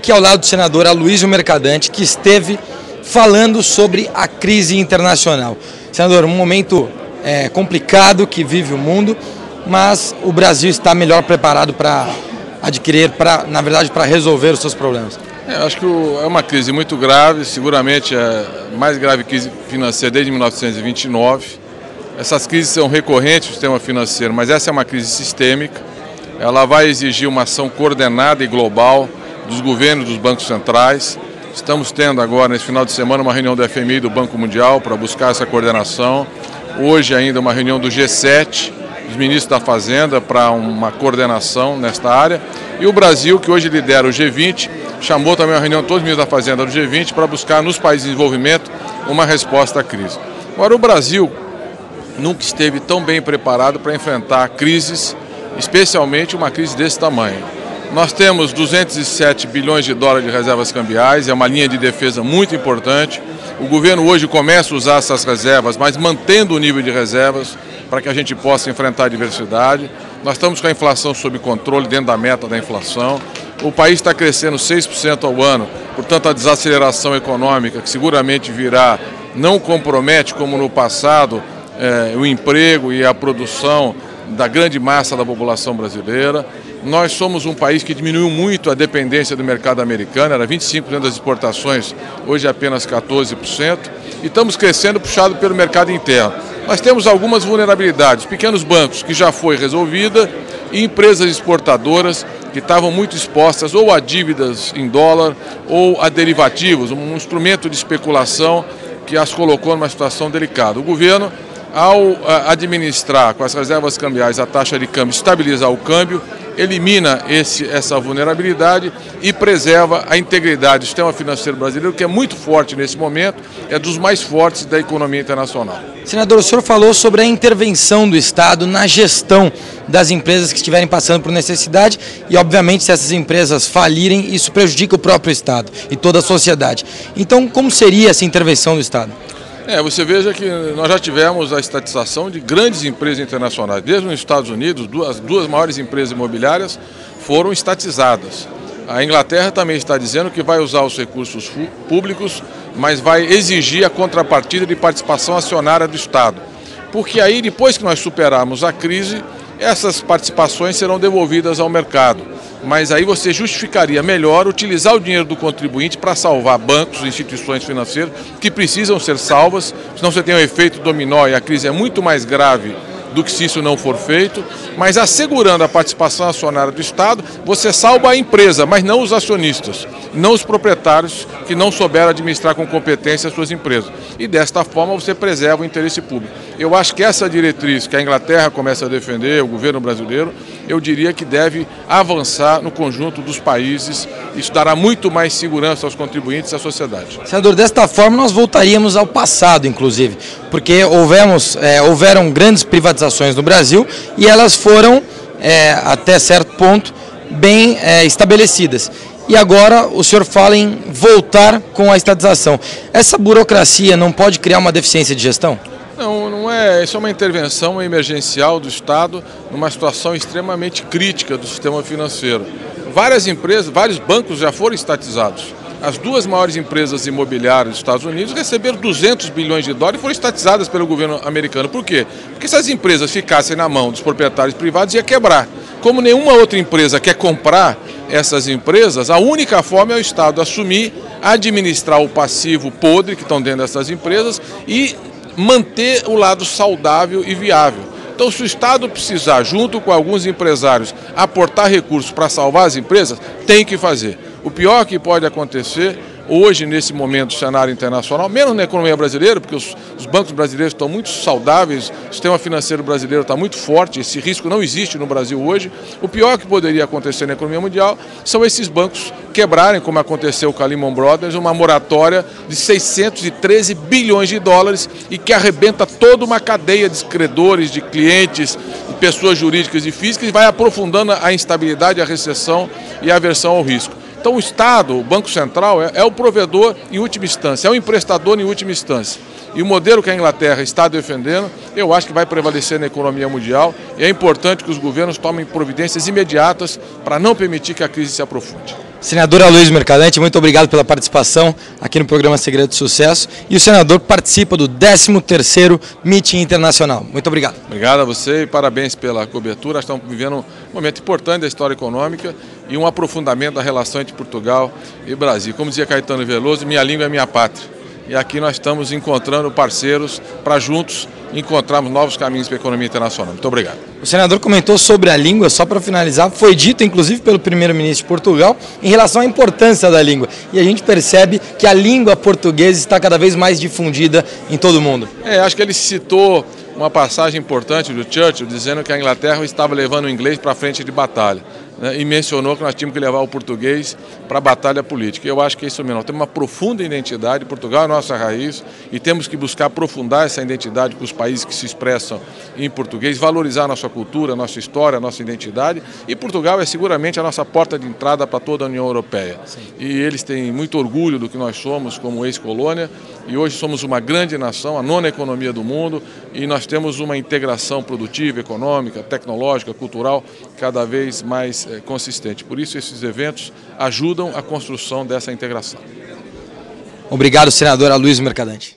aqui ao lado do senador Aloysio Mercadante, que esteve falando sobre a crise internacional. Senador, um momento complicado que vive o mundo, mas o Brasil está melhor preparado para adquirir, na verdade, para resolver os seus problemas. Acho que é uma crise muito grave, seguramente a mais grave crise financeira desde 1929. Essas crises são recorrentes no sistema financeiro, mas essa é uma crise sistêmica. Ela vai exigir uma ação coordenada e global dos governos, dos bancos centrais. Estamos tendo agora, nesse final de semana, uma reunião do FMI e do Banco Mundial para buscar essa coordenação. Hoje ainda uma reunião do G7, dos ministros da Fazenda, para uma coordenação nesta área. E o Brasil, que hoje lidera o G20, chamou também uma reunião de todos os ministros da Fazenda do G20 para buscar nos países em desenvolvimento uma resposta à crise. Agora, o Brasil nunca esteve tão bem preparado para enfrentar crises, especialmente uma crise desse tamanho. Nós temos 207 bilhões de dólares de reservas cambiais, é uma linha de defesa muito importante. O governo hoje começa a usar essas reservas, mas mantendo o nível de reservas para que a gente possa enfrentar a diversidade. Nós estamos com a inflação sob controle, dentro da meta da inflação. O país está crescendo 6% ao ano, portanto a desaceleração econômica, que seguramente virá, não compromete, como no passado, o emprego e a produção da grande massa da população brasileira. Nós somos um país que diminuiu muito a dependência do mercado americano, era 25% das exportações, hoje é apenas 14%, e estamos crescendo puxado pelo mercado interno. Nós temos algumas vulnerabilidades, pequenos bancos, que já foi resolvida, e empresas exportadoras que estavam muito expostas ou a dívidas em dólar ou a derivativos, um instrumento de especulação que as colocou numa situação delicada. O governo, ao administrar com as reservas cambiais a taxa de câmbio, estabilizar o câmbio, elimina essa vulnerabilidade e preserva a integridade do sistema financeiro brasileiro, que é muito forte nesse momento, é dos mais fortes da economia internacional. Senador, o senhor falou sobre a intervenção do Estado na gestão das empresas que estiverem passando por necessidade e, obviamente, se essas empresas falirem, isso prejudica o próprio Estado e toda a sociedade. Então, como seria essa intervenção do Estado? Você veja que nós já tivemos a estatização de grandes empresas internacionais. Desde nos Estados Unidos, as duas maiores empresas imobiliárias foram estatizadas. A Inglaterra também está dizendo que vai usar os recursos públicos, mas vai exigir a contrapartida de participação acionária do Estado. Porque aí, depois que nós superarmos a crise, essas participações serão devolvidas ao mercado. Mas aí você justificaria melhor utilizar o dinheiro do contribuinte para salvar bancos e instituições financeiras que precisam ser salvas, senão você tem um efeito dominó e a crise é muito mais grave do que se isso não for feito, mas assegurando a participação acionária do Estado, você salva a empresa, mas não os acionistas, não os proprietários que não souberam administrar com competência as suas empresas. E desta forma você preserva o interesse público. Eu acho que essa diretriz que a Inglaterra começa a defender, o governo brasileiro, eu diria que deve avançar no conjunto dos países. Isso dará muito mais segurança aos contribuintes e à sociedade. Senador, desta forma nós voltaríamos ao passado, inclusive, porque houveram grandes privatizações no Brasil e elas foram, até certo ponto, bem estabelecidas. E agora o senhor fala em voltar com a estatização. Essa burocracia não pode criar uma deficiência de gestão? Não é. Isso é uma intervenção emergencial do Estado numa situação extremamente crítica do sistema financeiro. Várias empresas, vários bancos já foram estatizados. As duas maiores empresas imobiliárias dos Estados Unidos receberam 200 bilhões de dólares e foram estatizadas pelo governo americano. Por quê? Porque se as empresas ficassem na mão dos proprietários privados, ia quebrar. Como nenhuma outra empresa quer comprar essas empresas, a única forma é o Estado assumir, administrar o passivo podre que estão dentro dessas empresas e manter o lado saudável e viável. Então, se o Estado precisar, junto com alguns empresários, aportar recursos para salvar as empresas, tem que fazer. O pior que pode acontecer hoje, nesse momento do cenário internacional, menos na economia brasileira, porque os bancos brasileiros estão muito saudáveis, o sistema financeiro brasileiro está muito forte, esse risco não existe no Brasil hoje. O pior que poderia acontecer na economia mundial são esses bancos quebrarem, como aconteceu com a Lehman Brothers, uma moratória de 613 bilhões de dólares e que arrebenta toda uma cadeia de credores, de clientes, de pessoas jurídicas e físicas e vai aprofundando a instabilidade, a recessão e a aversão ao risco. Então o Estado, o Banco Central, é o provedor em última instância, é o emprestador em última instância. E o modelo que a Inglaterra está defendendo, eu acho que vai prevalecer na economia mundial e é importante que os governos tomem providências imediatas para não permitir que a crise se aprofunde. Senador Aloysio Mercadante, muito obrigado pela participação aqui no programa Segredo de Sucesso. E o senador participa do 13º Meeting Internacional. Muito obrigado. Obrigado a você e parabéns pela cobertura. Estamos vivendo um momento importante da história econômica e um aprofundamento da relação entre Portugal e Brasil. Como dizia Caetano Veloso, minha língua é minha pátria. E aqui nós estamos encontrando parceiros para juntos encontrarmos novos caminhos para a economia internacional. Muito obrigado. O senador comentou sobre a língua, só para finalizar, foi dito inclusive pelo primeiro-ministro de Portugal em relação à importância da língua. E a gente percebe que a língua portuguesa está cada vez mais difundida em todo o mundo. Acho que ele citou uma passagem importante do Churchill, dizendo que a Inglaterra estava levando o inglês para a frente de batalha, né, e mencionou que nós tínhamos que levar o português para a batalha política. Eu acho que é isso mesmo. Nós temos uma profunda identidade, Portugal é a nossa raiz, e temos que buscar aprofundar essa identidade com os países que se expressam em português, valorizar a nossa cultura, a nossa história, a nossa identidade, e Portugal é seguramente a nossa porta de entrada para toda a União Europeia. Sim. E eles têm muito orgulho do que nós somos como ex-colônia, e hoje somos uma grande nação, a 9ª economia do mundo, e nós temos uma integração produtiva, econômica, tecnológica, cultural cada vez mais consistente. Por isso esses eventos ajudam a construção dessa integração. Obrigado, senador Aloysio Mercadante.